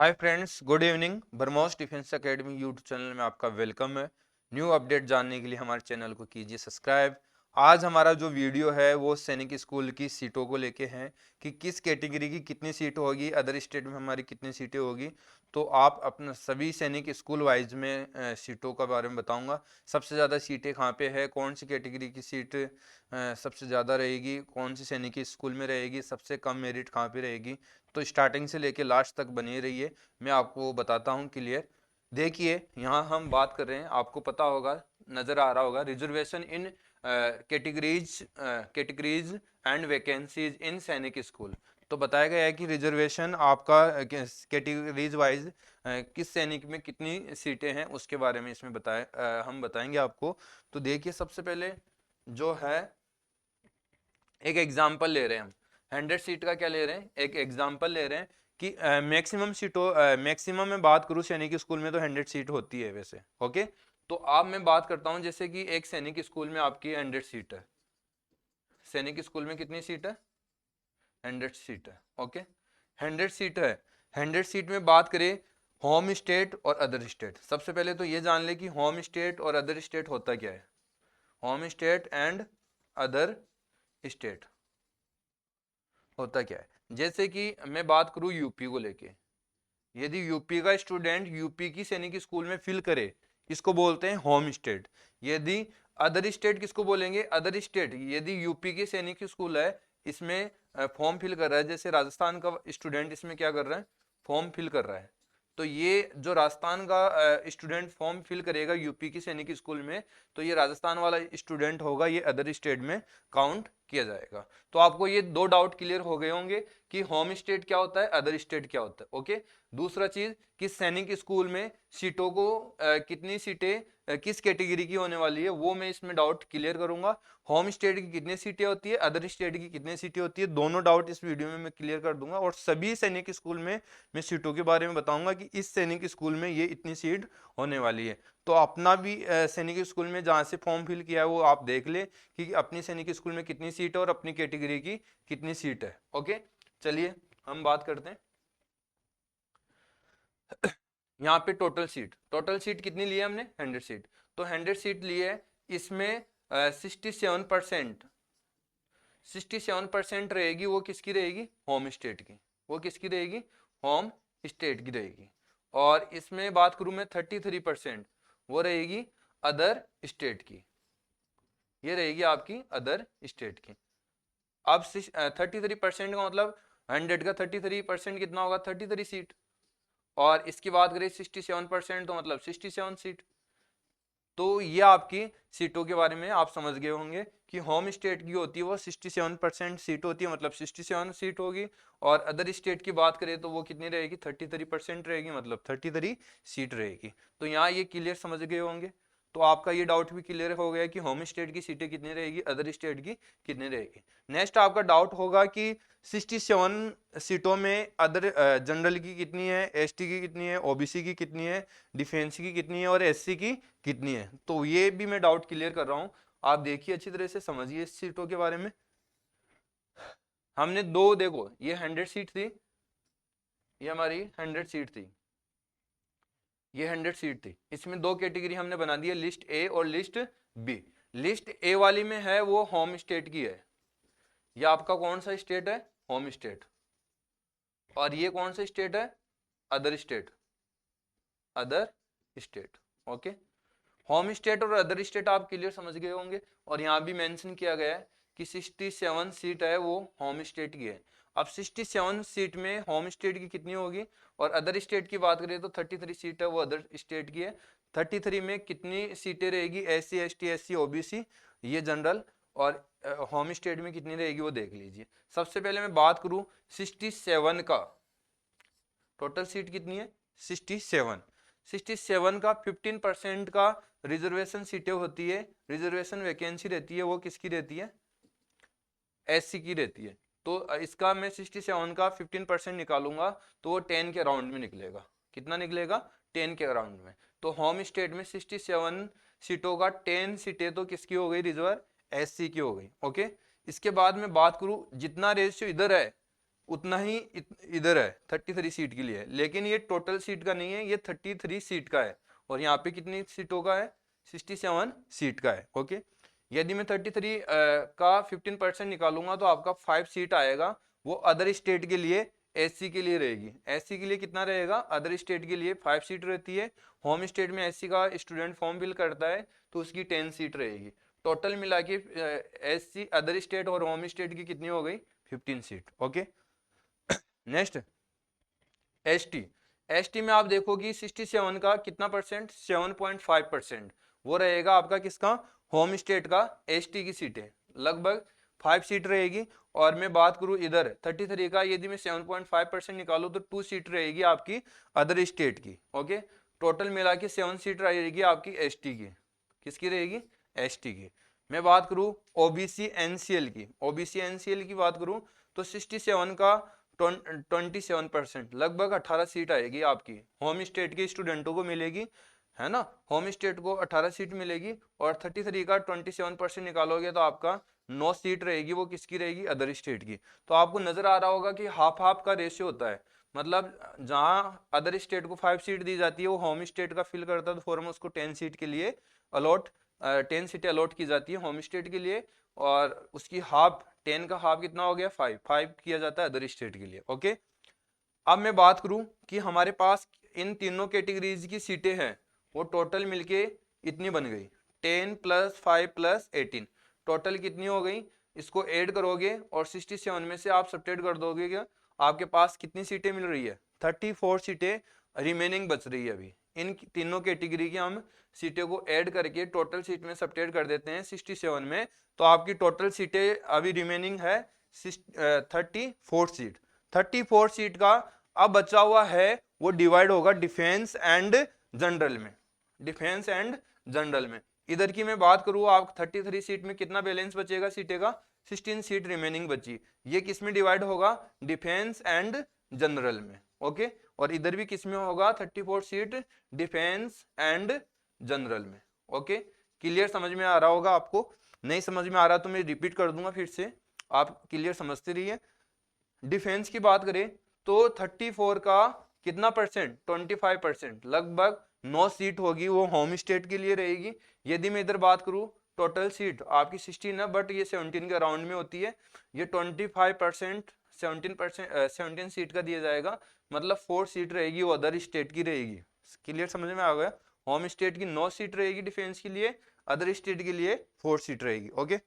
Hi friends, good evening. BrahMos defence academy YouTube channel में आपका welcome है। न्यू अपडेट जानने के लिए हमारे चैनल को कीजिए सब्सक्राइब। आज हमारा जो वीडियो है वो सैनिक स्कूल की सीटों को लेके हैं कि किस कैटेगरी की कितनी सीट होगी, अदर स्टेट में हमारी कितनी सीटें होगी। तो आप अपना सभी सैनिक स्कूल वाइज में सीटों के बारे में बताऊंगा। सबसे ज़्यादा सीटें कहाँ पे है, कौन सी कैटेगरी की सीट सबसे ज़्यादा रहेगी, कौन सी सैनिक स्कूल में रहेगी, सबसे कम मेरिट कहाँ पे रहेगी। तो स्टार्टिंग से लेके लास्ट तक बने रहिए, मैं आपको बताता हूँ क्लियर। देखिए, यहाँ हम बात कर रहे हैं, आपको पता होगा, नज़र आ रहा होगा, reservation in categories and vacancies in सैनिक स्कूल। तो बताया गया है कि रिजर्वेशन आपका कैटेगरीज वाइज किस सैनिक में कितनी सीटें हैं उसके बारे में इसमें हम बताएंगे आपको। तो देखिए, सबसे पहले जो है एक एग्जाम्पल ले रहे हैं हम। 100 सीट का क्या ले रहे हैं, एक एग्जाम्पल ले रहे हैं कि मैक्सिमम में बात करूँ सैनिक स्कूल में तो 100 सीट होती है वैसे। ओके, तो अब मैं बात करता हूँ जैसे कि एक सैनिक स्कूल में आपकी 100 सीट है। सैनिक स्कूल में कितनी सीट है? 100 सीट है। ओके, 100 सीट है। 100 सीट में बात करें होम स्टेट और अदर स्टेट। सबसे पहले तो ये जान ले कि होम स्टेट और अदर स्टेट होता क्या है। Home state and other state होता क्या है। जैसे कि मैं बात करूं यूपी को लेके, यदि यूपी का स्टूडेंट यूपी की सैनिक स्कूल में फिल करे, इसको बोलते हैं होम स्टेट। यदि अदर स्टेट किसको बोलेंगे? अदर स्टेट यदि यूपी की सैनिक स्कूल है, इसमें फॉर्म फिल कर रहा है, जैसे राजस्थान का स्टूडेंट इसमें क्या कर रहा है, फॉर्म फिल कर रहा है। तो ये जो राजस्थान का स्टूडेंट फॉर्म फिल करेगा यूपी की सैनिक स्कूल में, तो ये राजस्थान वाला स्टूडेंट होगा, ये अदर स्टेट में काउंट किया जाएगा। तो आपको ये दो डाउट क्लियर हो गए होंगे कि होम स्टेट क्या होता है, अदर स्टेट क्या होता है। ओके, दूसरा चीज कि सैनिक स्कूल में सीटों को कितनी सीटें किस कैटेगरी की होने वाली है, वो मैं इसमें डाउट क्लियर करूंगा। होम स्टेट की कितनी सीटें होती है, अदर स्टेट की कितनी सीटें होती है, दोनों डाउट इस वीडियो में मैं क्लियर कर दूंगा। और सभी सैनिक स्कूल में मैं सीटों के बारे में बताऊंगा कि इस सैनिक स्कूल में ये इतनी सीट होने वाली है। तो अपना भी सैनिक स्कूल में जहाँ से फॉर्म फिल किया है वो आप देख ले कि अपनी सैनिक स्कूल में कितनी सीट है और अपनी कैटेगरी की कितनी सीट है। ओके, चलिए हम बात करते हैं। यहाँ पे टोटल सीट कितनी ली है हमने? 100 सीट। तो 100 सीट ली है, इसमें 67% 67% रहेगी, वो किसकी रहेगी? होम स्टेट की। वो किसकी रहेगी? होम स्टेट की रहेगी। और इसमें बात करूं मैं 33%, वो रहेगी अदर स्टेट की। ये रहेगी आपकी अदर स्टेट की। अब 33% का मतलब 100 का 33% कितना होगा? 33 सीट। और इसकी बात करें 67%, तो मतलब 67 सीट। तो ये आपकी सीटों के बारे में आप समझ गए होंगे कि होम स्टेट की होती है वो 67% सीट होती है, मतलब 67 सीट होगी। और अदर स्टेट की बात करें तो वो कितनी रहेगी? 33% रहेगी, मतलब 33 सीट रहेगी। तो यहाँ ये क्लियर समझ गए होंगे। तो आपका ये डाउट भी क्लियर हो गया कि होम स्टेट की सीटें कितनी रहेगी, अदर स्टेट की कितनी रहेगी। नेक्स्ट आपका डाउट होगा कि 67 सीटों में अदर जनरल की कितनी है, एसटी की कितनी है, ओबीसी की कितनी है, डिफेंस की कितनी है और एससी की कितनी है। तो ये भी मैं डाउट क्लियर कर रहा हूं, आप देखिए अच्छी तरह से समझिए इस सीटों के बारे में। हमने दो, देखो ये 100 सीट थी, ये हमारी 100 सीट थी, ये 100 सीट थी। इसमें दो कैटेगरी हमने बना दी है, लिस्ट ए और लिस्ट बी। लिस्ट ए वाली में है वो होम स्टेट की है। ये आपका कौन सा स्टेट है? Home state. और ये कौन सा स्टेट है? Other state. Other state. Okay, home state और अदर स्टेट आप क्लियर समझ गए होंगे। और यहाँ भी मेंशन किया गया है कि 67 सीट है वो होम स्टेट की है। अब 67 सीट में होम स्टेट की कितनी होगी और अदर स्टेट की बात करें तो 33 सीट है वो अदर स्टेट की है। 33 में कितनी सीटें रहेगी? S C, S T, S C, OBC, ये जनरल। और होम स्टेट में कितनी रहेगी वो देख लीजिए। सबसे पहले मैं बात करूं 67 का, टोटल सीट कितनी है? 67। 67 का 15% का रिजर्वेशन सीटें होती है, रिजर्वेशन वैकेंसी रहती है, वो किसकी रहती है? एससी की रहती है। तो इसका मैं 67 का 15% निकालूंगा तो वो 10 के अराउंड में निकलेगा। कितना निकलेगा? 10 के अराउंड में। तो होम स्टेट में 67 सीटों का 10 सीटें तो किसकी हो गई? रिजर्व एससी की हो गई। ओके, इसके बाद में बात करूं जितना रेशियो इधर है, उतना ही इधर है 33 सीट के लिए है, लेकिन ये टोटल सीट का नहीं है, ये 33 सीट का है। और यहाँ पे कितनी सीटों का है? 67 सीट का है। ओके, यदि मैं 33 का 15% निकालूंगा तो आपका 5 सीट आएगा, वो अदर स्टेट के लिए, एससी के लिए रहेगी। एससी के लिए कितना रहेगा? अदर स्टेट के लिए 5 सीट रहती है। होम स्टेट में एससी का स्टूडेंट फॉर्म फिल करता है तो उसकी 10 सीट रहेगी। टोटल मिला के एससी, अदर स्टेट और होम स्टेट की कितनी हो गई? 15 seat. Okay, next ST. ST में आप देखो कि 67 का कितना परसेंट? 7.5% वो रहेगा आपका किसका? होम स्टेट का। एसटी की सीटें लगभग 5 सीट रहेगी। और मैं बात करूं इधर 33 का, यदि मैं 7.5% निकालूं तो 2 सीट रहेगी आपकी अदर स्टेट की। ओके, टोटल मिला के 7 सीट रहेगी आपकी एसटी की। किसकी रहेगी? एसटी की। मैं बात करूं ओबीसी एनसीएल की, ओबीसी एनसीएल की बात करूं तो 67 का 27%, लगभग 18 सीट आएगी आपकी, होम स्टेट के स्टूडेंटों को मिलेगी, है ना। होम स्टेट को 18 सीट मिलेगी। और 33 का 27% निकालोगे तो आपका 9 सीट रहेगी, वो किसकी रहेगी? अदर स्टेट की। तो आपको नजर आ रहा होगा कि हाफ हाफ का रेशियो होता है, मतलब जहां अदर स्टेट को 5 सीट दी जाती है वो होम स्टेट का फिल करता है तो फॉर्म उसको 10 सीट के लिए अलॉट, 10 सीटें अलॉट की जाती है होम स्टेट के लिए। और उसकी हाफ, 10 का हाफ कितना हो गया? 5 किया जाता है अदर स्टेट के लिए। ओके, अब मैं बात करूं कि हमारे पास इन तीनों कैटेगरीज की सीटें हैं, वो टोटल मिलके इतनी बन गई 10 + 5 + 18, टोटल कितनी हो गई? इसको ऐड करोगे और 67 में से आप सब्ट्रैक्ट कर दोगे कि आपके पास कितनी सीटें मिल रही है? 34 सीटें रिमेनिंग बच रही है अभी। इन तीनों कैटेगरी की हम सीटें को ऐड करके टोटल सीट में सब्ट्रैक्ट कर देते हैं 67 में, तो आपकी टोटल सीटें अभी रिमेनिंग है 34 सीट। 34 सीट का अब बचा हुआ है वो डिवाइड होगा डिफेंस एंड जनरल में। डिफेंस एंड जनरल में इधर की मैं बात करूं, आप 33 सीट में कितना बैलेंस बचेगा सीटें का? 16 सीट रिमेनिंग बची। ये किस में डिवाइड होगा? डिफेंस एंड जनरल में। ओके, और इधर भी किस में होगा? 34 सीट डिफेंस एंड जनरल में। ओके, क्लियर समझ में आ रहा होगा आपको? नहीं समझ में आ रहा तो मैं रिपीट कर दूंगा फिर से, आप क्लियर समझते रहिए। डिफेंस की बात करें तो 34 का कितना परसेंट? 25%, लगभग 9 सीट होगी, वो होम स्टेट के लिए रहेगी। यदि मैं इधर बात करूं, टोटल सीट आपकी 16 है बट ये 17 के राउंड में होती है, ये 25% 17 सीट का दिया जाएगा, मतलब 4 सीट रहेगी वो अदर स्टेट की रहेगी। क्लियर समझ में आ गया? होम स्टेट की 9 सीट रहेगी डिफेंस के लिए, अदर स्टेट के लिए 4 सीट रहेगी। ओके,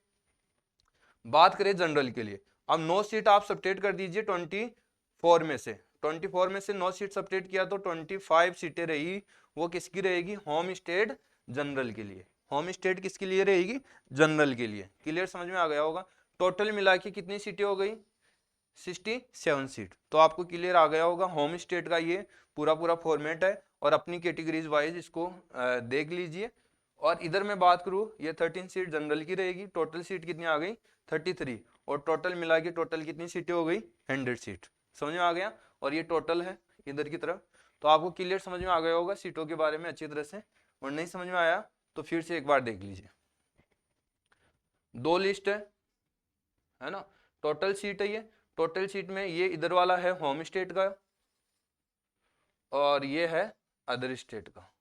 बात करें जनरल के लिए, अब 9 सीट आप सब्ट्रैक्ट कर दीजिए 24 में से, 24 में से 9 सीट सब्ट्रैक्ट किया तो 25 सीटें रही, वो किसकी रहेगी? होम स्टेट जनरल के लिए। होम स्टेट किसके लिए रहेगी? जनरल के लिए। क्लियर समझ में आ गया होगा? टोटल मिला के कितनी सीटें हो गई? 67 सीट। तो आपको क्लियर आ गया होगा, होम स्टेट का ये पूरा पूरा फॉर्मेट है, और अपनी कैटेगरीज वाइज इसको देख लीजिए। और इधर मैं बात करूं, ये 13 सीट जनरल की रहेगी, टोटल सीट कितनी आ गई? 33, और टोटल मिला के टोटल कितनी सीटें हो गई? 100 सीट। समझ में आ गया? और ये टोटल है इधर की तरफ। तो आपको क्लियर समझ में आ गया होगा सीटों के बारे में अच्छी तरह से, और नहीं समझ में आया तो फिर से एक बार देख लीजिए। 2 लिस्ट है ना, टोटल सीट है ये। टोटल सीट में ये इधर वाला है होम स्टेट का, और ये है अदर स्टेट का।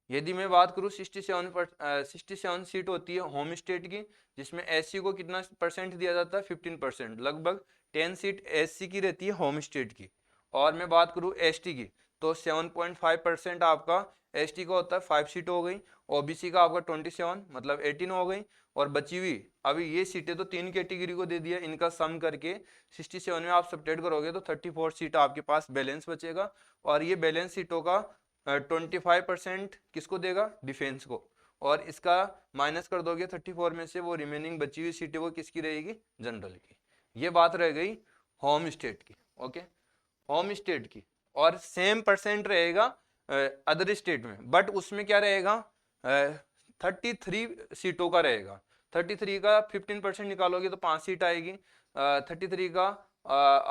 यदि मैं बात करूं 67 सीट होती है होम स्टेट की, जिसमें एससी को कितना परसेंट दिया जाता है? 15%, लगभग 10 सीट एससी की रहती है होम स्टेट की। और मैं बात करूं एसटी की तो 7.5% आपका एसटी का होता है, 5 सीट हो गई। ओबीसी का आपका 27, मतलब 18 हो गई। और बची हुई अभी ये सीटें तो 3 कैटेगरी को दे दिया, इनका सम करके 67 में आप सब्ट्रैक्ट करोगे तो 34 सीट आपके पास बैलेंस बचेगा। और ये बैलेंस सीटों का 25% किसको देगा? डिफेंस को। और इसका माइनस कर दोगे 34 में से, वो रिमेनिंग बची हुई सीटें वो किसकी रहेगी? जनरल की। ये बात रह गई होम स्टेट की। ओके, होम स्टेट की। और सेम परसेंट रहेगा अदर स्टेट में, बट उसमें क्या रहेगा? 33 सीटों का रहेगा। 33 का 15% निकालोगे तो 5 सीट आएगी। 33 का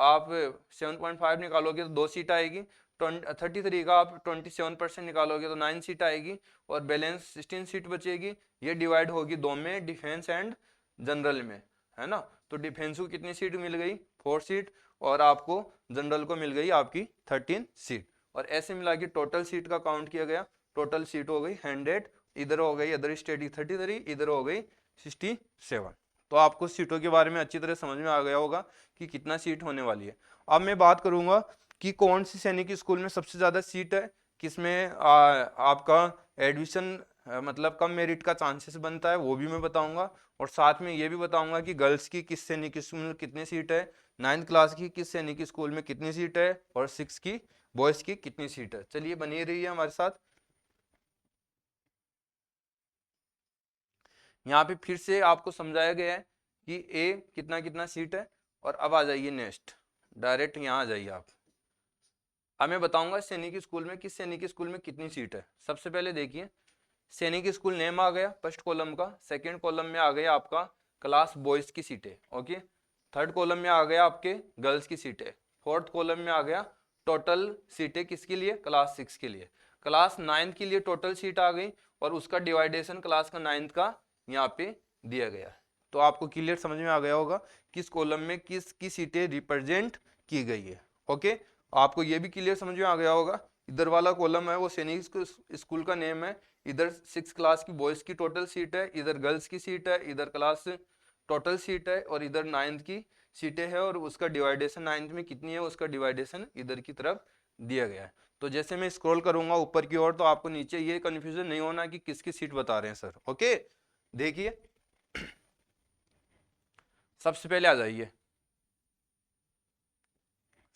आप 7.5 निकालोगे तो 2 सीट आएगी। 33 का आप 27% निकालोगे तो 9 सीट आएगी, और बैलेंस 16 सीट बचेगी। ये डिवाइड होगी 2 में, डिफेंस एंड जनरल में, है ना। तो डिफेंस को कितनी सीट मिल गई? 4 सीट और आपको जनरल को मिल गई आपकी 13 सीट। और ऐसे मिला के टोटल सीट का काउंट किया गया, टोटल सीट हो गई 100, इधर हो गई अदर स्टेट की 33, इधर हो गई 67। तो आपको सीटों के बारे में अच्छी तरह समझ में आ गया होगा कि कितना सीट होने वाली है। अब मैं बात करूंगा कि कौन सी सैनिक स्कूल में सबसे ज़्यादा सीट है, किसमें आपका एडमिशन मतलब कम मेरिट का चांसेस बनता है, वो भी मैं बताऊंगा। और साथ में ये भी बताऊंगा कि गर्ल्स की किस सैनिक स्कूल में कितनी सीट है, 9th क्लास की किस सैनिक स्कूल में कितनी सीट है, और 6 की बॉयज़ की कितनी सीट है। चलिए बनी रही है हमारे साथ। यहाँ पे फिर से आपको समझाया गया है कि ए कितना कितना सीट है। और अब आ जाइए नेक्स्ट, डायरेक्ट यहाँ आ जाइए आप। अब मैं बताऊंगा सैनिक स्कूल में किस सैनिक स्कूल में कितनी सीट है। सबसे पहले देखिए, सैनिक स्कूल नेम आ गया फर्स्ट कॉलम का, सेकंड कॉलम में आ गया आपका क्लास बॉयज की सीटें, ओके। थर्ड कॉलम में आ गया आपके गर्ल्स की सीटें, फोर्थ कॉलम में आ गया टोटल सीटें किसके लिए, क्लास 6 के लिए। क्लास 9 के लिए टोटल सीट आ गई और उसका डिवाइडेशन क्लास का 9 का यहाँ पे दिया गया है। तो आपको क्लियर समझ में आ गया होगा किस कॉलम में किस की सीटें रिप्रेजेंट की गई है, ओके। आपको ये भी क्लियर समझ में आ गया होगा, इधर वाला कॉलम है वो सैनिक स्कूल का नेम है, इधर 6 क्लास की बॉयज की टोटल सीट है, इधर गर्ल्स की सीट है, इधर क्लास टोटल सीट है, और इधर 9th की सीटें है, और उसका डिवाइडेशन 9th में कितनी है उसका डिवाइडेशन इधर की तरफ दिया गया है। तो जैसे मैं स्क्रॉल करूंगा ऊपर की ओर तो आपको नीचे ये कंफ्यूजन नहीं होना कि किसकी सीट बता रहे हैं सर, ओके। देखिए सबसे पहले आ जाइए,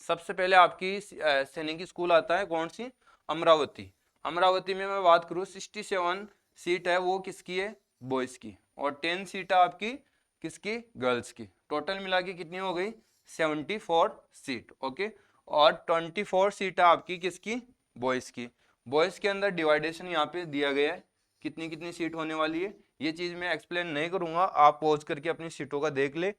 सबसे पहले आपकी सैनिक स्कूल आता है कौन सी, अमरावती। अमरावती में मैं बात करूँ 67 सीट है वो किसकी है, बॉयज की, और 10 सीट है आपकी किसकी, गर्ल्स की। टोटल मिला के कितनी हो गई 74 सीट, ओके। और 24 सीट है आपकी किसकी, बॉयज की। बॉयज के अंदर डिवाइडेशन यहाँ पे दिया गया है कितनी कितनी सीट होने वाली है। ये चीज मैं एक्सप्लेन नहीं करूंगा, आप पॉज करके अपनी सीटों का देख ले।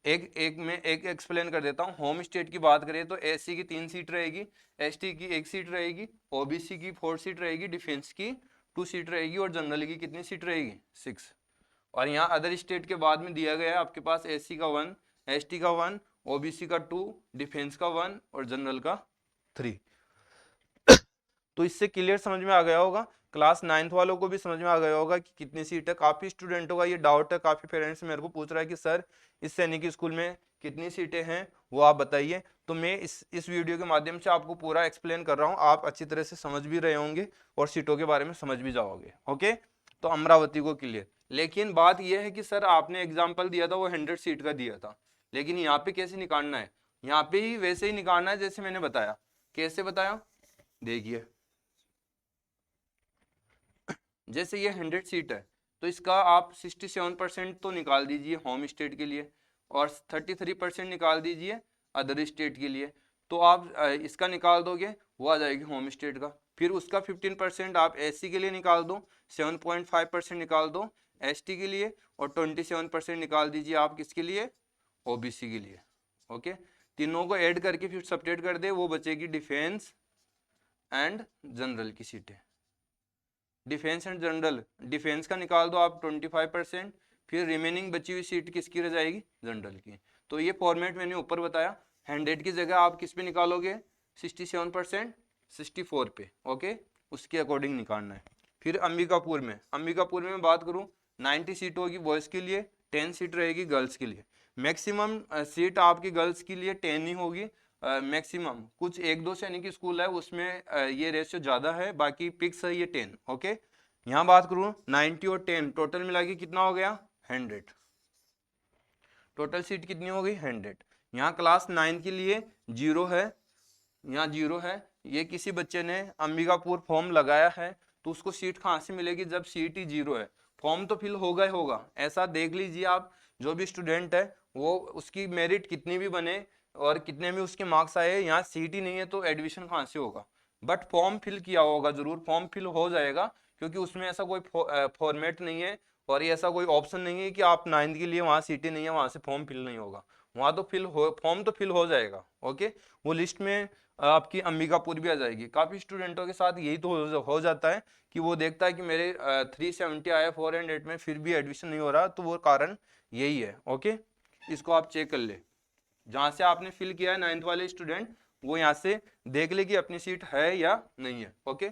एक एक में एक एक्सप्लेन कर देता हूँ। होम स्टेट की बात करें तो एससी की 3 सीट रहेगी, एसटी की 1 सीट रहेगी, ओबीसी की 4 सीट रहेगी, डिफेंस की 2 सीट रहेगी, और जनरल की कितनी सीट रहेगी 6। और यहाँ अदर स्टेट के बाद में दिया गया है आपके पास एससी का 1, एसटी का 1, ओबीसी का 2, डिफेंस का 1 और जनरल का 3। तो इससे क्लियर समझ में आ गया होगा, क्लास 9th वालों को भी समझ में आ गया होगा कि कितनी सीट है। काफी स्टूडेंटों का ये डाउट है, काफी पेरेंट्स मेरे को पूछ रहा है कि सर इस सैनिक स्कूल में कितनी सीटें हैं वो आप बताइए। तो मैं इस वीडियो के माध्यम से आपको पूरा एक्सप्लेन कर रहा हूँ, आप अच्छी तरह से समझ भी रहे होंगे और सीटों के बारे में समझ भी जाओगे, ओके। तो अमरावती को क्लियर। लेकिन बात यह है कि सर आपने एग्जाम्पल दिया था वो 100 सीट का दिया था, लेकिन यहाँ पे कैसे निकालना है, यहाँ पे ही वैसे ही निकालना है जैसे मैंने बताया। कैसे बताया, देखिए जैसे ये 100 सीट है तो इसका आप 67% तो निकाल दीजिए होम स्टेट के लिए, और 33% निकाल दीजिए अदर स्टेट के लिए। तो आप इसका निकाल दोगे वो आ जाएगी होम स्टेट का। फिर उसका 15% आप एससी के लिए निकाल दो, 7.5% निकाल दो एसटी के लिए, और 27% निकाल दीजिए आप किसके लिए, ओबीसी के लिए, ओके। तीनों को ऐड करके फिर सब्ट्रैक्ट कर दे, वो बचेगी डिफेंस एंड जनरल की सीटें। डिफेंस एंड जनरल, डिफेंस का निकाल दो आप 25%, फिर रिमेनिंग बची हुई सीट किसकी रह जाएगी, जनरल की। तो ये फॉर्मेट मैंने ऊपर बताया। 100 की जगह आप किस पे निकालोगे, 67% 64 पे, ओके। उसके अकॉर्डिंग निकालना है। फिर अंबिकापुर में, अंबिकापुर में बात करूँ 90 सीट होगी बॉयज़ के लिए, 10 सीट रहेगी गर्ल्स के लिए। मैक्सिमम सीट आपकी गर्ल्स के लिए 10 ही होगी, मैक्सिमम। कुछ एक दो सैनिक स्कूल है उसमें ये रेशियो ज़्यादा है, बाकी फिक्स है ये 10, ओके। यहाँ बात करूँ 90 और 10 टोटल मिला के कितना हो गया 100, टोटल सीट कितनी हो गई 100। यहाँ क्लास 9 के लिए 0 है, यहाँ 0 है। ये किसी बच्चे ने अंबिकापुर फॉर्म लगाया है तो उसको सीट कहाँ से मिलेगी, जब सीट ही 0 है। फॉर्म तो फिल होगा ही होगा, ऐसा देख लीजिए आप। जो भी स्टूडेंट है वो उसकी मेरिट कितनी भी बने और कितने भी उसके मार्क्स आए, यहाँ सीट ही नहीं है तो एडमिशन कहाँ से होगा। बट फॉर्म फिल किया होगा जरूर, फॉर्म फिल हो जाएगा, क्योंकि उसमें ऐसा कोई फॉर्मेट नहीं है और ये ऐसा कोई ऑप्शन नहीं है कि आप 9th के लिए वहाँ सीटें नहीं है वहाँ से फॉर्म फिल नहीं होगा। वहाँ तो फिल हो, फॉर्म तो फिल हो जाएगा, ओके। वो लिस्ट में आपकी अंबिकापुर भी आ जाएगी। काफ़ी स्टूडेंटों के साथ यही तो हो जाता है कि वो देखता है कि मेरे 370 आया 400 में फिर भी एडमिशन नहीं हो रहा, तो वो कारण यही है, ओके। इसको आप चेक कर ले। जहां से आपने फिल किया है 9th वाले स्टूडेंट, वो यहाँ से देख ले कि अपनी सीट है या नहीं है। ओके,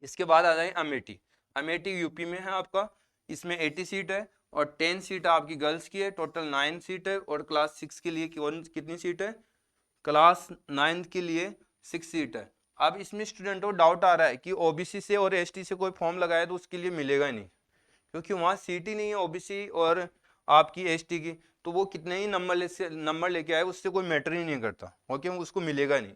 इसके बाद आ जाए अमेठी। अमेठी यूपी में है आपका, इसमें 80 सीट है और 10 सीट आपकी गर्ल्स की है, टोटल 9 सीट है। और क्लास 6 के लिए कितनी सीट है? क्लास 9 के लिए 6 सीट है। अब इसमें स्टूडेंटों को डाउट आ रहा है कि ओबीसी से और एसटी से कोई फॉर्म लगाया तो उसके लिए मिलेगा नहीं, क्योंकि वहाँ सीट ही नहीं है ओबीसी और आपकी एसटी की, तो वो कितने ही नंबर लेके आए उससे कोई मैटर ही नहीं करता। ओके, उसको मिलेगा नहीं।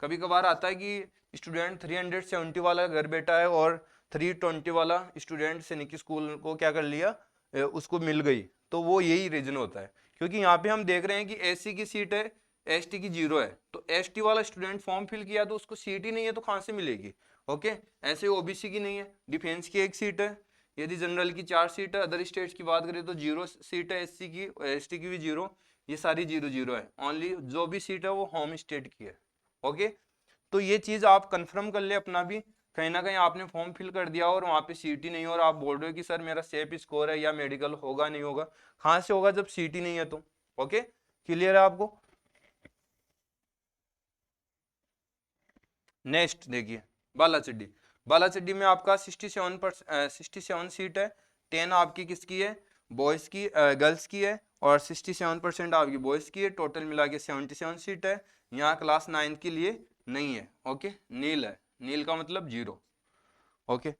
कभी कभार आता है कि स्टूडेंट 370 वाला घर बैठा है और 320 वाला स्टूडेंट सैनिक स्कूल को क्या कर लिया, उसको मिल गई, तो वो यही रीजन होता है। क्योंकि यहाँ पे हम देख रहे हैं कि एससी की सीट है, एसटी की 0 है, तो एसटी वाला स्टूडेंट फॉर्म फिल किया तो उसको सीट ही नहीं है, तो कहाँ से मिलेगी? ओके, ऐसे ओबीसी की नहीं है, डिफेंस की 1 सीट है, यदि जनरल की 4 सीट है, अदर स्टेट्स की बात करें तो 0 सीट है एससी की, एसटी की भी 0, ये सारी 0 है। ओनली जो भी सीट है वो होम स्टेट की है। ओके, तो ये चीज आप कंफर्म कर ले अपना भी, कहीं ना कहीं आपने फॉर्म फिल कर दिया और वहां पे सीट ही नहीं हो और आप बोल रहे हो कि सर मेरा सेफ स्कोर है या मेडिकल होगा नहीं होगा, कहाँ से होगा जब सीट ही नहीं है तो। ओके, क्लियर है आपको? नेक्स्ट देखिए बालाचड्डी। बालाचड्डी में आपका 67 सीट है, 10 आपकी किसकी है? बॉयज की, गर्ल्स की है, और 67% आपकी बॉयज की है, टोटल मिला के 77 सीट है। यहाँ क्लास 9 के लिए नहीं है। ओके, नील है, नील का मतलब 0। ओके,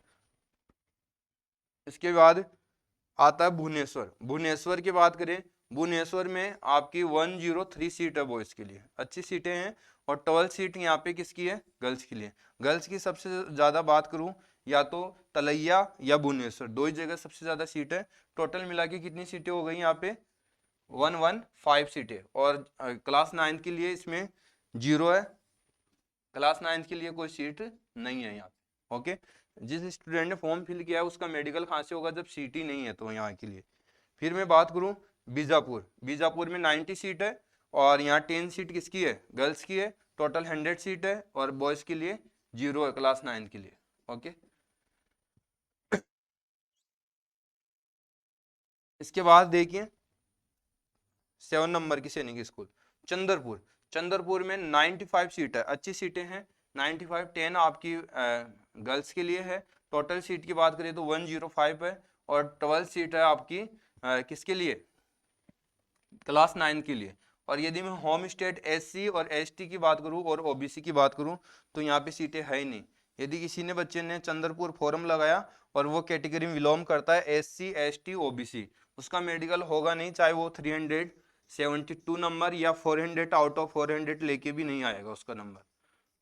इसके बाद आता है भुवनेश्वर। भुवनेश्वर की बात करें, भुवनेश्वर में आपकी 103 सीट है बॉयज के लिए, अच्छी सीटें हैं। और 12 सीट यहाँ पे किसकी है? गर्ल्स के लिए। गर्ल्स की सबसे ज्यादा बात करूं, या तो तलैया या भुवनेश्वर, दो ही जगह सबसे ज्यादा सीट है। टोटल मिला के कितनी सीटें हो गई यहाँ पे? 115 सीटें। और क्लास 9 के लिए इसमें 0 है, क्लास 9 के लिए कोई सीट नहीं है यहाँ पे। ओके, जिस स्टूडेंट ने फॉर्म फिल किया है उसका मेडिकल कहाँ से होगा जब सीट ही नहीं है तो यहाँ के लिए। फिर मैं बात करूँ बीजापुर। बीजापुर में 90 सीट है और यहाँ 10 सीट किसकी है? गर्ल्स की है, टोटल 100 सीट है। और बॉयज के लिए 0 है क्लास 9 के लिए। ओके, इसके बाद देखिए 7 नंबर की सैनिक स्कूल चंद्रपुर। चंद्रपुर में 95 सीट है, अच्छी सीटें हैं। 95, 10 आपकी गर्ल्स के लिए है। टोटल सीट की बात करें तो 105 है। और 12 सीट है आपकी किसके लिए? क्लास 9 के लिए। और यदि मैं होम स्टेट एससी और एसटी की बात करूं और ओबीसी की बात करूं तो यहाँ पे सीटें है ही नहीं। यदि किसी ने बच्चे ने चंद्रपुर फॉर्म लगाया और वो कैटेगरी में बिलोंग करता है एससी एसटी ओबीसी, उसका मेडिकल होगा नहीं, चाहे वो 372 नंबर या 400 आउट ऑफ 400 लेके भी नहीं आएगा उसका नंबर।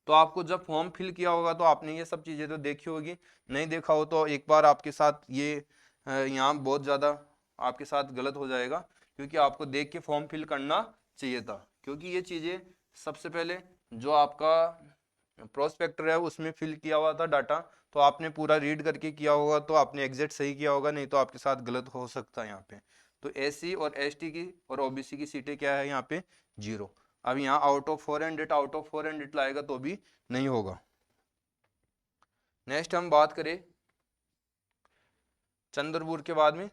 तो आपको जब फॉर्म फिल किया होगा तो आपने ये सब चीज़ें तो देखी होगी, नहीं देखा हो तो एक बार आपके साथ ये यहाँ बहुत ज़्यादा आपके साथ गलत हो जाएगा, क्योंकि आपको देख के फॉर्म फिल करना चाहिए था। क्योंकि ये चीज़ें सबसे पहले जो आपका प्रोस्पेक्टर है उसमें फिल किया हुआ था डाटा, तो आपने पूरा रीड करके किया होगा तो आपने एग्जैक्ट सही किया होगा, नहीं तो आपके साथ गलत हो सकता है यहाँ पे। तो एससी और एसटी की और ओबीसी की सीटें क्या है यहाँ पे? 0। अब यहाँ आउट ऑफ 400 लाएगा तो भी नहीं होगा। नेक्स्ट हम बात करें चंद्रपुर के बाद में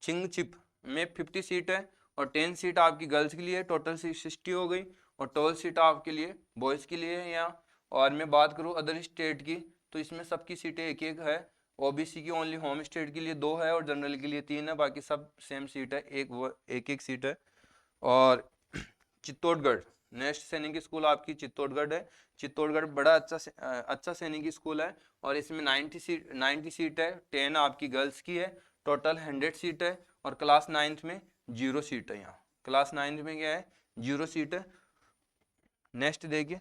चिंगचिप में 50 सीट है और 10 सीट आपकी गर्ल्स के लिए, टोटल 60 हो गई। और 12 सीट आपके लिए बॉयज़ के लिए है यहाँ। और मैं बात करूँ अदर स्टेट की तो इसमें सबकी सीटें एक एक है। ओबीसी की ओनली होम स्टेट के लिए 2 है और जनरल के लिए 3 है, बाकी सब सेम सीट है, एक एक सीट है। और चित्तौड़गढ़, नेक्स्ट सैनिक स्कूल आपकी चित्तौड़गढ़ है। चित्तौड़गढ़ बड़ा अच्छा सैनिक स्कूल है और इसमें 90 सीट है, 10 आपकी गर्ल्स की है, टोटल 100 सीट है। और क्लास 9th में 0 सीट है। यहाँ क्लास 9th में क्या है? 0 सीट है। नेक्स्ट देखिए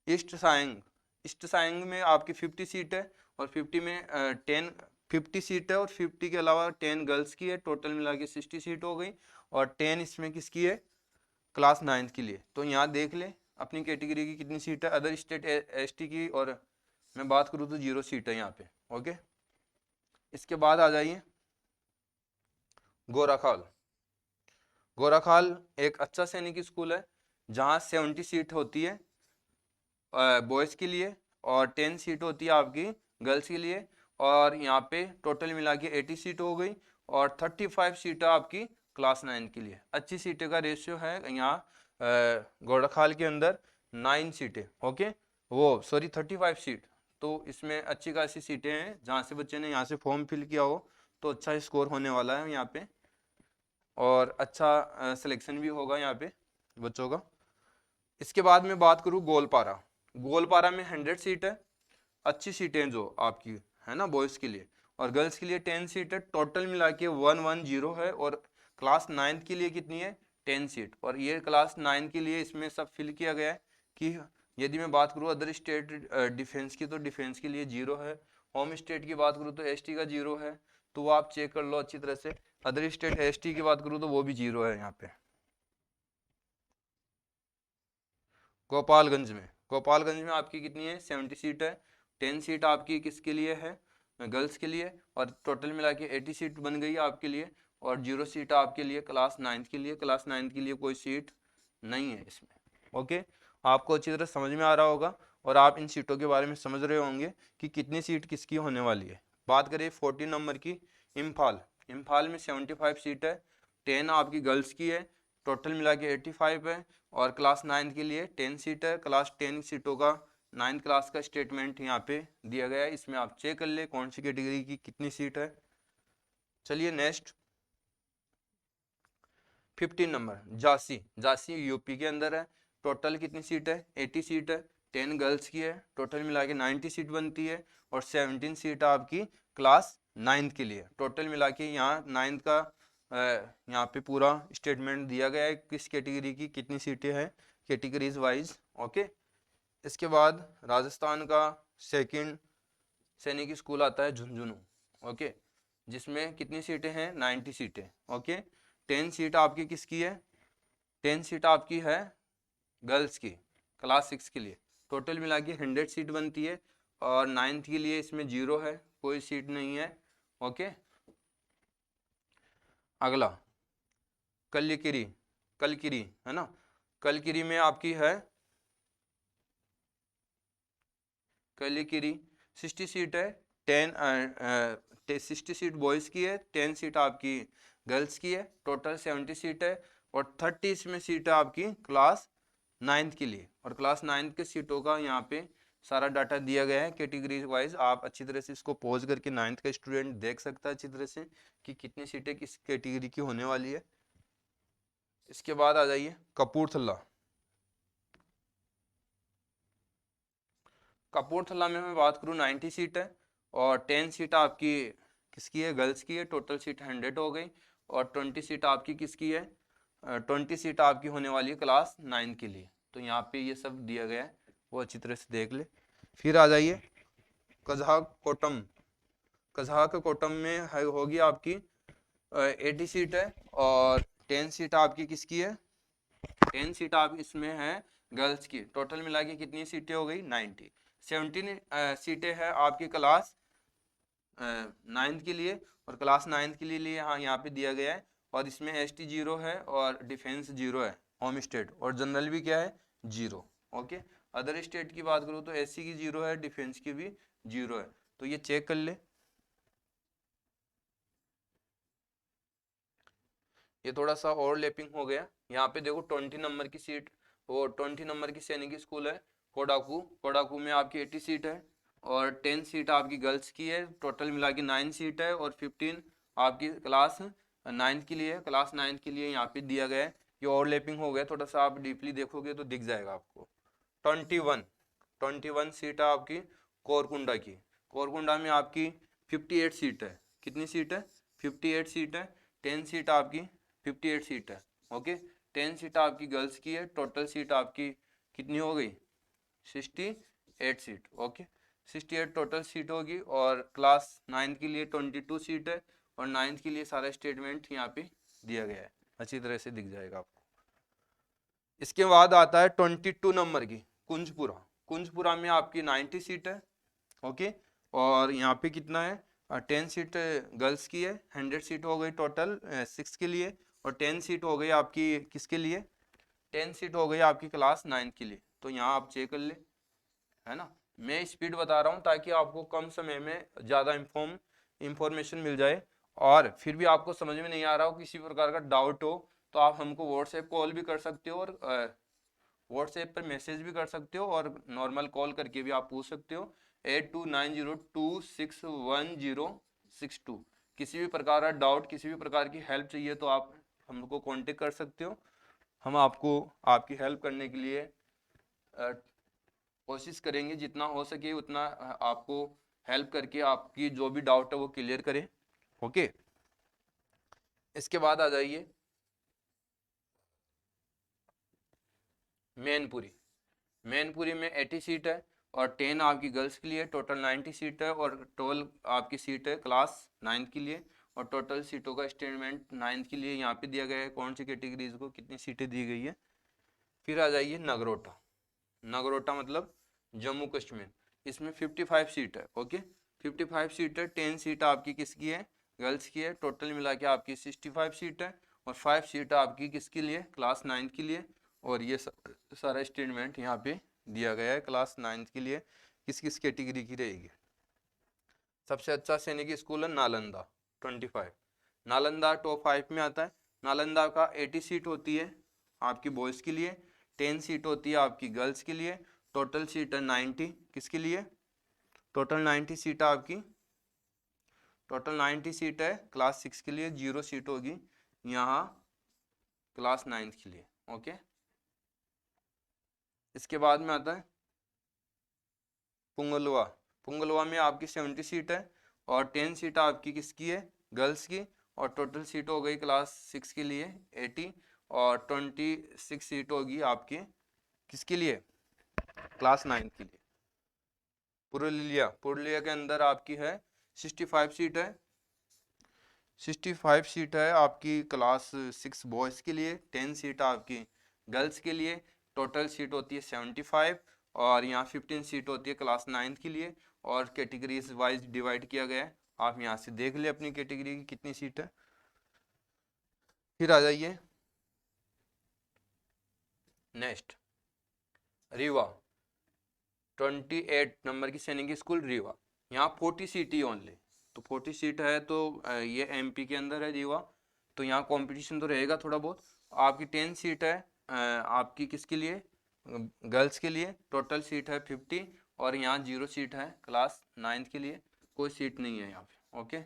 ईस्ट सायंग। ईस्ट सायंग में आपकी 50 सीट है और 50 में 50 सीट है और 50 के अलावा 10 गर्ल्स की है, टोटल मिला के 60 सीट हो गई। और 10 इसमें किसकी है? क्लास 9th के लिए। तो यहाँ देख ले अपनी कैटेगरी की कितनी सीट है। अदर स्टेट एसटी की और मैं बात करूँ तो 0 सीट है यहाँ पे। ओके, इसके बाद आ जाइए गोराखाल। गोराखाल एक अच्छा सैनिक स्कूल है जहाँ 70 सीट होती है बॉयज़ के लिए और 10 सीट होती है आपकी गर्ल्स के लिए। और यहाँ पे टोटल मिला के 80 सीट हो गई। और 35 सीटें आपकी क्लास 9 के लिए। अच्छी सीटें का रेशियो है यहाँ गोरखपाल के अंदर 9 सीटें, ओके, वो सॉरी 35 सीट। तो इसमें अच्छी खासी सीटें हैं, जहाँ से बच्चे ने यहाँ से फॉर्म फिल किया हो तो अच्छा स्कोर होने वाला है यहाँ पे, और अच्छा सिलेक्शन भी होगा यहाँ पे बच्चों का। इसके बाद में बात करूँ गोलपारा। गोलपारा में 100 सीट है, अच्छी सीटें जो आपकी है ना बॉयज़ के लिए, और गर्ल्स के लिए 10 सीट है, टोटल मिला के 110 है। और क्लास 9 के लिए कितनी है, 10 सीट। और ये क्लास 9 के लिए इसमें सब फिल किया गया है कि यदि मैं बात करूँ अदर स्टेट डिफेंस की, तो डिफेंस के लिए 0 है। होम स्टेट की बात करूँ तो एसटी का 0 है, तो वो आप चेक कर लो अच्छी तरह से। अदर स्टेट एसटी की बात करूँ तो वो भी 0 है यहाँ पे। गोपालगंज में आपकी कितनी है, 70 सीट है। 10 सीट आपकी किसके लिए है, गर्ल्स के लिए, और टोटल मिला के 80 सीट बन गई आपके लिए। और 0 सीट आपके लिए क्लास 9 के लिए। क्लास 9 के लिए कोई सीट नहीं है इसमें, ओके। आपको अच्छी तरह समझ में आ रहा होगा, और आप इन सीटों के बारे में समझ रहे होंगे कि कितनी सीट किसकी होने वाली है। बात करें 14 नंबर की, इम्फाल में 75 सीट है, 10 आपकी गर्ल्स की है, टोटल मिला के 85 है। और क्लास 9 के लिए 10 सीट है। क्लास 10 सीटों का 9th क्लास का स्टेटमेंट यहाँ पे दिया गया है, इसमें आप चेक कर ले कौन सी कैटेगरी की कितनी सीट है। चलिए नेक्स्ट 15 नंबर झांसी यूपी के अंदर है। टोटल कितनी सीट है, 80 सीट है, 10 गर्ल्स की है, टोटल मिला के 90 सीट बनती है। और 17 सीट आपकी क्लास 9 के लिए। टोटल मिला के यहाँ 9th का यहाँ पे पूरा स्टेटमेंट दिया गया है किस कैटेगरी की कितनी सीटें हैं, कैटेगरीज वाइज, ओके। इसके बाद राजस्थान का सेकंड सैनिक स्कूल आता है झुंझुनू, ओके, जिसमें कितनी सीटें हैं, 90 सीटें, ओके। 10 सीट आपकी किसकी है, 10 सीट आपकी है गर्ल्स की, क्लास 6 के लिए। टोटल मिला के 100 सीट बनती है। और 9th के लिए इसमें 0 है, कोई सीट नहीं है, ओके। अगला कलकिरी है ना, कलकिरी में आपकी है कलकिरी 60 सीट है, 60 सीट बॉयज़ की है, 10 सीट आपकी गर्ल्स की है, टोटल 70 सीट है। और 30 इसमें सीट है आपकी क्लास 9th के लिए। और क्लास 9th के सीटों का यहाँ पे सारा डाटा दिया गया है कैटेगरी वाइज। आप अच्छी तरह से इसको पॉज करके 9th का स्टूडेंट देख सकता है अच्छी तरह से कि कितनी सीटें किस कैटेगरी की होने वाली है। इसके बाद आ जाइए कपूरथला में मैं बात करूँ 90 सीट है, और 10 सीट आपकी किसकी है, गर्ल्स की है, टोटल सीट 100 हो गई। और 20 सीट आपकी किसकी है, 20 सीट आपकी होने वाली है क्लास 9 के लिए। तो यहाँ पे ये सब दिया गया है, वो अच्छी तरह से देख ले। फिर आ जाइए कझाक कोटम में होगी आपकी 80 सीट है, और 10 सीट आपकी किसकी है, 10 सीट आप इसमें है गर्ल्स की। टोटल मिला के कितनी सीटें हो गई, 90। 17 सीटें हैं आपकी क्लास 9th के लिए। और क्लास 9th के लिए यहाँ पे दिया गया है। और इसमें एसटी 0 है, और डिफेंस 0 है, होम स्टेट। और जनरल भी क्या है, 0, ओके। अदर स्टेट की बात करूँ तो एससी की 0 है, डिफेंस की भी 0 है। तो ये चेक कर ले। ये थोड़ा सा ओवरलैपिंग हो गया। यहाँ पे देखो 20 नंबर की सीट, वो 20 नंबर की सैनिक स्कूल है कोडाकू में आपकी 80 सीट है, और 10 सीट आपकी गर्ल्स की है, टोटल मिला के 9 सीट है। और 15 आपकी क्लास 9 के लिए, क्लास 9 के लिए यहाँ पे दिया गया है। ये ओवरलैपिंग हो गया, थोड़ा सा आप डीपली देखोगे तो दिख जाएगा आपको। 21 सीट है आपकी कोरकुंडा में आपकी 58 सीट है। कितनी सीट है, 58 सीट है। 10 सीट आपकी 58 सीट है, ओके। 10 सीट आपकी गर्ल्स की है, टोटल सीट आपकी कितनी हो गई, 68 सीट, ओके। 68 टोटल सीट होगी। और क्लास 9 के लिए 22 सीट है, और 9th के लिए सारा स्टेटमेंट यहाँ पे दिया गया है, अच्छी तरह से दिख जाएगा आपको। इसके बाद आता है 22 नंबर की कुंजपुरा में आपकी 90 सीट है, ओके। और यहाँ पे कितना है, 10 सीट गर्ल्स की है, 100 सीट हो गई टोटल 6 के लिए। और 10 सीट हो गई आपकी किसके लिए, 10 सीट हो गई आपकी क्लास 9 के लिए। तो यहाँ आप चेक कर ले, है ना। मैं स्पीड बता रहा हूँ ताकि आपको कम समय में ज़्यादा इंफॉर्मेशन मिल जाए, और फिर भी आपको समझ में नहीं आ रहा हो, किसी प्रकार का डाउट हो, तो आप हमको व्हाट्सएप कॉल भी कर सकते हो, और व्हाट्सएप पर मैसेज भी कर सकते हो, और नॉर्मल कॉल करके भी आप पूछ सकते हो 8290261062। किसी भी प्रकार का डाउट, किसी भी प्रकार की हेल्प चाहिए तो आप हमको कांटेक्ट कर सकते हो। हम आपको आपकी हेल्प करने के लिए कोशिश करेंगे, जितना हो सके उतना आपको हेल्प करके आपकी जो भी डाउट है वो क्लियर करें। ओके, इसके बाद आ जाइए मैनपुरी। मैनपुरी में 80 सीट है और 10 आपकी गर्ल्स के लिए, टोटल 90 सीट है, और 12 आपकी सीट है क्लास 9 के लिए, और टोटल सीटों का स्टेटमेंट 9 के लिए यहाँ पे दिया गया है, कौन सी कैटेगरीज को कितनी सीटें दी गई है। फिर आ जाइए नगरोटा। नगरोटा मतलब जम्मू कश्मीर, इसमें 55 सीट है। ओके, 55 सीट है, 10 सीट आपकी किसकी है, गर्ल्स की है, टोटल मिला के आपकी 65 सीट है, और 5 सीट आपकी किसके लिए, क्लास 9 के लिए। और ये सारा स्टेटमेंट यहाँ पे दिया गया है क्लास 9 के लिए किस किस कैटेगरी की रहेगी। सबसे अच्छा सैनिक स्कूल है नालंदा, 25, नालंदा टॉप 5 में आता है। नालंदा का 80 सीट होती है आपकी बॉयज़ के लिए, 10 सीट होती है आपकी गर्ल्स के लिए, टोटल सीट है 90 किसके लिए, टोटल 90 सीट है आपकी, टोटल 90 सीट है क्लास 6 के लिए, 0 सीट होगी यहाँ क्लास 9 के लिए। ओके, इसके बाद में आता है पुंगलवा। पुंगलवा में आपकी 70 सीट है, और 10 सीट आपकी किसकी है, गर्ल्स की, और टोटल सीट हो गई क्लास 6 के लिए 80, और 26 सीट होगी आपकी किसके लिए, क्लास 9 के लिए। पुरुलिया, पुरुलिया के अंदर आपकी है 65 सीट है, 65 सीट है आपकी क्लास 6 बॉयज़ के लिए, 10 सीट आपकी गर्ल्स के लिए, टोटल सीट होती है 75, और यहाँ 15 सीट होती है क्लास 9 के लिए, और कैटेगरीज वाइज डिवाइड किया गया है। आप यहाँ से देख ले अपनी कैटेगरी की कितनी सीट है। फिर आ जाइए नेक्स्ट, रीवा, 28 नंबर की सैनिक स्कूल रीवा। यहाँ 40 सीट ही ओनली, तो 40 सीट है, तो ये एमपी के अंदर है रीवा, तो यहाँ कंपटीशन तो रहेगा थोड़ा बहुत। आपकी 10 सीट है आपकी किसके लिए, गर्ल्स के लिए, टोटल सीट है 50, और यहाँ 0 सीट है क्लास 9 के लिए, कोई सीट नहीं है यहाँ पे। ओके,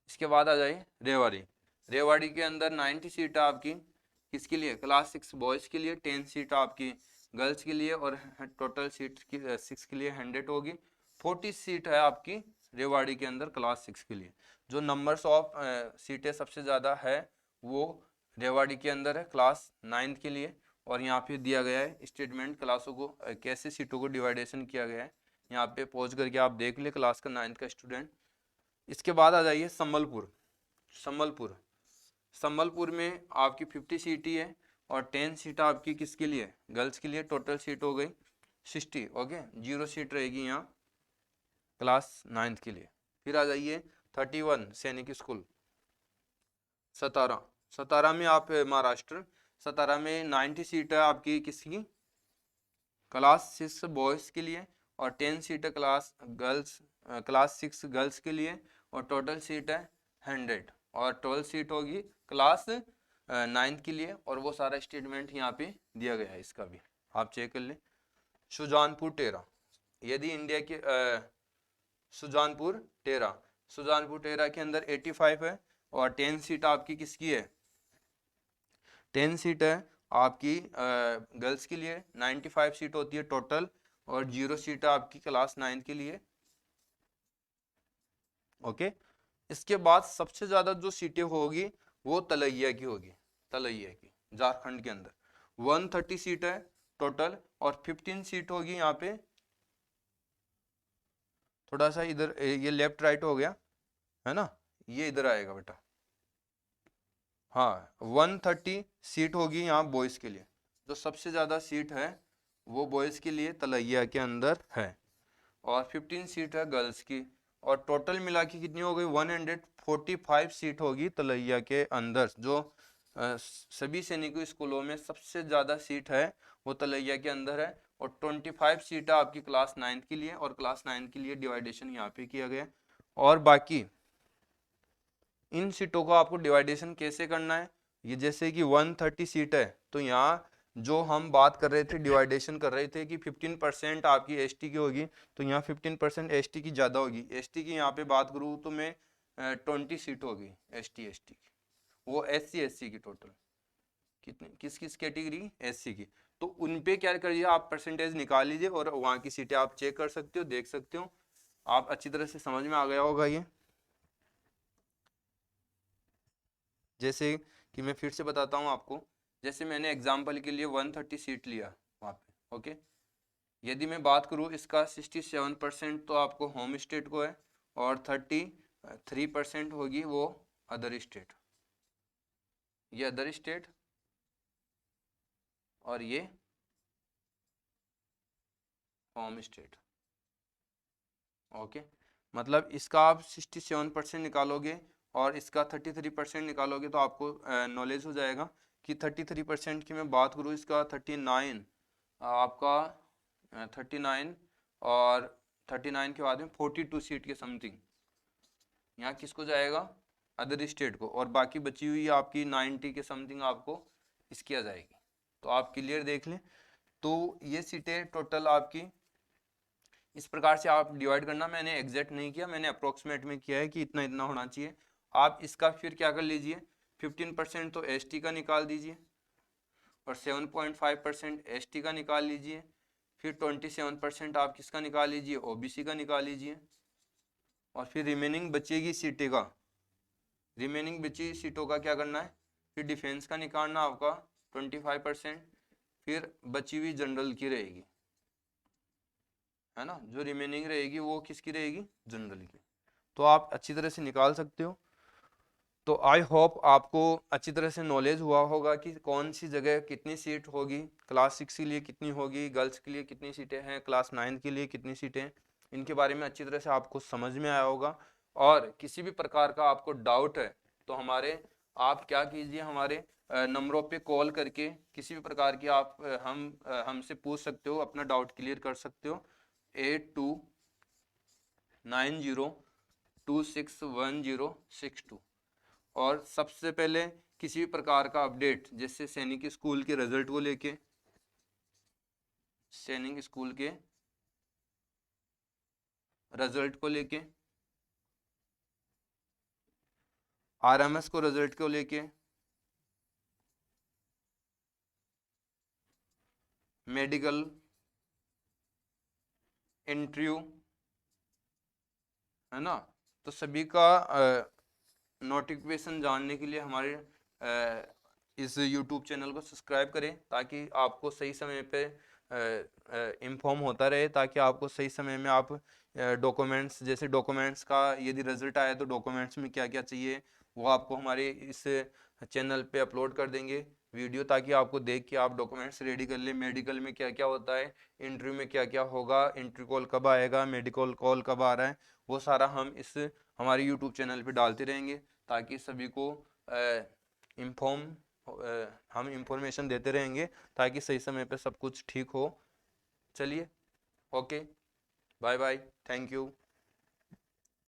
इसके बाद आ जाइए रेवाड़ी। रेवाड़ी के अंदर 90 सीट है आपकी किसके लिए, क्लास 6 बॉयज़ के लिए, 10 सीट आपकी गर्ल्स के लिए, और टोटल सीट की 6 के लिए 100 होगी। 40 सीट है आपकी रेवाड़ी के अंदर क्लास 6 के लिए। जो नंबर्स ऑफ सीटें सबसे ज़्यादा है वो रेवाड़ी के अंदर है क्लास 9 के लिए, और यहाँ पे दिया गया है स्टेटमेंट क्लासों को कैसे सीटों को डिवाइडेशन किया गया है, यहाँ पे पहुँच करके आप देख ले क्लास का 9th का स्टूडेंट। इसके बाद आ जाइए संबलपुर। संबलपुर, संबलपुर में आपकी 50 सीट ही है, और 10 सीट आपकी किसके लिए, गर्ल्स के लिए, टोटल सीट हो गई 60। ओके, 0 सीट रहेगी यहाँ क्लास 9 के लिए। फिर आ जाइए 31 सैनिक स्कूल सतारा। सतारा में आप महाराष्ट्र, सतारा में 90 सीट है आपकी किसकी, क्लास 6 बॉयज़ के लिए, और 10 सीट है क्लास गर्ल्स, क्लास 6 गर्ल्स के लिए, और टोटल सीट है 100, और 12 सीट होगी क्लास 9 के लिए, और वो सारा स्टेटमेंट यहाँ पे दिया गया है, इसका भी आप चेक कर लें। सुजानपुर टेरा, यदि इंडिया के सुजानपुर टेरा, सुजानपुर टेरा के अंदर 85 है, और 10 सीट आपकी किसकी है, 10 सीट है आपकी गर्ल्स के लिए, 95 सीट होती है टोटल, और 0 सीट है आपकी क्लास 9 के लिए। ओके, इसके बाद सबसे ज्यादा जो सीटें होगी वो तलैया की होगी, तलैया की झारखंड के अंदर 130 सीट है टोटल, और 15 सीट होगी यहाँ पे, थोड़ा सा इधर ये लेफ्ट राइट हो गया है ना, ये इधर आएगा बेटा। हाँ, 130 सीट होगी यहाँ बॉयज़ के लिए, जो सबसे ज़्यादा सीट है वो बॉयज़ के लिए तलैया के अंदर है, और 15 सीट है गर्ल्स की, और टोटल मिला के कितनी हो गई 145 सीट होगी तलैया के अंदर। जो सभी सैनिकों स्कूलों में सबसे ज़्यादा सीट है वो तलैया के अंदर है, और 25 सीट है आपकी क्लास 9 के लिए, और क्लास 9 के लिए डिवाइडेशन यहाँ पे किया गया। और बाकी इन सीटों का आपको डिवाइडेशन कैसे करना है, ये जैसे कि 130 सीट है, तो यहाँ जो हम बात कर रहे थे, डिवाइडेशन कर रहे थे कि 15% आपकी एसटी की होगी, तो यहाँ 15% एसटी की ज़्यादा होगी। एसटी की यहाँ पे बात करूँ तो मैं 20 सीट होगी एसटी की, वो एससी की टोटल कितनी, किस किस कैटेगरी, एससी की। तो उन पे क्या करिए, आप परसेंटेज निकाल लीजिए और वहाँ की सीटें आप चेक कर सकते हो, देख सकते हो। आप अच्छी तरह से समझ में आ गया होगा ये। जैसे कि मैं फिर से बताता हूँ आपको, जैसे मैंने एग्जाम्पल के लिए 130 सीट लिया वहाँ पे, ओके। यदि मैं बात करूँ इसका 67% तो आपको होम स्टेट को है, और 33% होगी वो अदर स्टेट, ये अदर स्टेट और ये होम स्टेट, ओके। मतलब इसका आप 67% निकालोगे और इसका 33% निकालोगे, तो आपको नॉलेज हो जाएगा कि 33% की मैं बात करूँ, इसका 39 आपका 39, और 39 के बाद में 42 सीट के समथिंग यहाँ किसको जाएगा, अदर स्टेट को, और बाकी बची हुई आपकी 90 के समथिंग आपको इसकी आ जाएगी। तो आप क्लियर देख लें। तो ये सीटें टोटल आपकी इस प्रकार से आप डिवाइड करना, मैंने एग्जैक्ट नहीं किया, मैंने अप्रोक्सीमेट में किया है कि इतना इतना होना चाहिए। आप इसका फिर क्या कर लीजिए, 15% तो एसटी का निकाल दीजिए, और 7.5% एसटी का निकाल लीजिए, फिर 27% आप किसका निकाल लीजिए, ओबीसी का निकाल लीजिए, और फिर रिमेनिंग बचेगी सीटें का, रिमेनिंग बची सीटों का क्या करना है, फिर डिफेंस का निकालना आपका 25%, फिर बची हुई जनरल की रहेगी, है ना, जो रिमेनिंग रहेगी वो किसकी रहेगी, जनरल की। तो आप अच्छी तरह से निकाल सकते हो। तो आई होप आपको अच्छी तरह से नॉलेज हुआ होगा कि कौन सी जगह कितनी सीट होगी, क्लास 6 के लिए कितनी होगी, गर्ल्स के लिए कितनी सीटें हैं, क्लास 9 के लिए कितनी सीटें, इनके बारे में अच्छी तरह से आपको समझ में आया होगा। और किसी भी प्रकार का आपको डाउट है तो आप क्या कीजिए, हमारे नंबरों पे कॉल करके किसी भी प्रकार की आप हमसे पूछ सकते हो, अपना डाउट क्लियर कर सकते हो। 8290261062। और सबसे पहले किसी भी प्रकार का अपडेट, जैसे सैनिक स्कूल के रिजल्ट को लेके, सैनिक स्कूल के रिजल्ट को लेके, आरएमएस को रिजल्ट को लेके, मेडिकल इंटरव्यू, है ना, तो सभी का नोटिफिकेशन जानने के लिए हमारे इस YouTube चैनल को सब्सक्राइब करें, ताकि आपको सही समय पे इन्फॉर्म होता रहे, ताकि आपको सही समय में आप डॉक्यूमेंट्स, जैसे डॉक्यूमेंट्स का यदि रिजल्ट आया तो डॉक्यूमेंट्स में क्या क्या चाहिए वो आपको हमारे इस चैनल पे अपलोड कर देंगे वीडियो, ताकि आपको देख के आप डॉक्यूमेंट्स रेडी कर ले। मेडिकल में क्या क्या होता है, इंटरव्यू में क्या क्या होगा, इंटरव्यू कॉल कब आएगा, मेडिकल कॉल कब आ रहा है, वो सारा हम इस हमारे यूट्यूब चैनल पे डालते रहेंगे, ताकि सभी को इन्फॉर्म हम इंफॉर्मेशन देते रहेंगे, ताकि सही समय पे सब कुछ ठीक हो। चलिए, okay, bye bye, thank you.